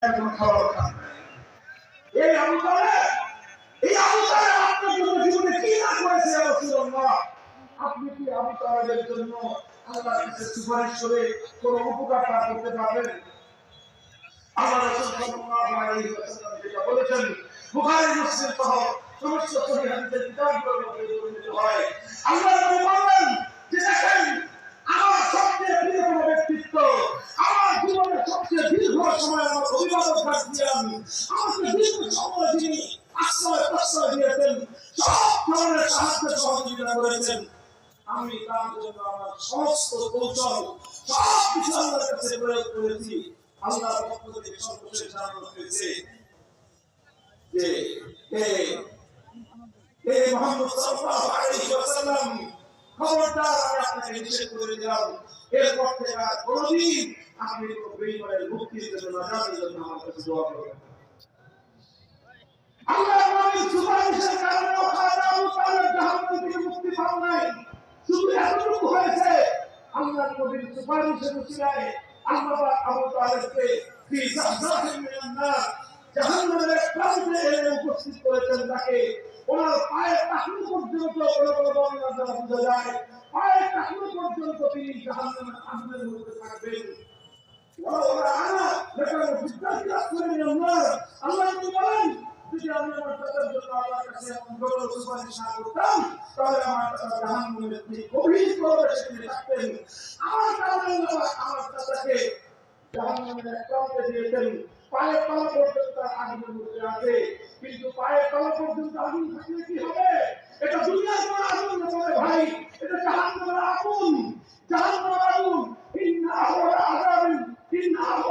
খাবার খান। এই আবু তালেব আপনার জন্য জীবনে কি না করেছে ইয়া রাসূলুল্লাহ? আপনি কি আবু তালেবের জন্য আল্লাহর কাছে সুপারিশ করে কোন উপকার করতে পারবেন? আল্লাহ রাসূল সাল্লাল্লাহু আলাইহি ওয়াসাল্লাম যেটা বলেছেন বুখারী মুসলিম সহ সমস্ত সহিহ হাদিসের কিতাবগুলোর মধ্যে বর্ণিত হয়। আল্লাহ নবী বলেন যে দেখেন আমার সবচেয়ে প্রিয় ব্যক্তিত্ব, আমার জীবনের সবচেয়ে দীর্ঘ সময় আমার অভিভাবক ছিলেন, আমাকে দীর্ঘ সময় যিনি আশ্রয় প্রশ্রয় দিয়েছেন, সব ধরনের সাহায্য সহযোগিতা করেছেন, আমি তার জন্য আমার সমস্ত কৌশল সব কিছু আল্লাহর কাছে প্রয়োগ করেছি। আল্লাহর পক্ষ থেকে সর্বশেষ জানানো হয়েছে যে হে মুহাম্মদ সাল্লাল্লাহু আলাইহি ওয়াসাল্লাম, খবরদার আমি আপনাকে নিষেধ করে দিলাম, এরপর থেকে আর কোনদিন আপনি কোনো বেঈমানের মুক্তির জন্য নাজাতের জন্য আমার কাছে দোয়া করবেন। আল্লাহ নবীর সুপারিশের কারণে আবু তালেব জাহান্নাম থেকে মুক্তি পান নাই। শুধু এতটুকু হয়েছে, আল্লাহ নবীর সুপারিশের উসিলায় আল্লাহ আবু তালেবকে ফি জাহজাহিন মিনান নার জাহান্নামের এক প্রান্তে এনে উপস্থিত করেছেন। তাকে ওনার পায়ের টাকনু পর্যন্ত বড় বর্ণনা দ্বারা বোঝা যায়, পায়ের টাকনু পর্যন্ত তিনি জাহান্নামের আগুনের মধ্যে থাকবেন। আল্লাহ বলেন যদি আমি আমার চাচার জন্য আল্লাহর কাছে বড় সুপারিশ না করতাম, তাহলে আমার চাচা জাহান্নামের গভীর প্রবেশে থাকতেন। আমার কারণে আমার চাচাকে জাহান্নামের এক প্রান্তে দিয়েছেন, পায়ের তলা পর্যন্ত আগুনের মধ্যে আছে। কিন্তু পায়ের তলা পর্যন্ত আগুন থাকলে কি হবে? এটা দুনিয়ার কোনো আগুন নয় ভাই, এটা জাহান্নামের আগুন। জাহান্নামের আগুন ইন্নাহু আযাবুন ইন্নাহু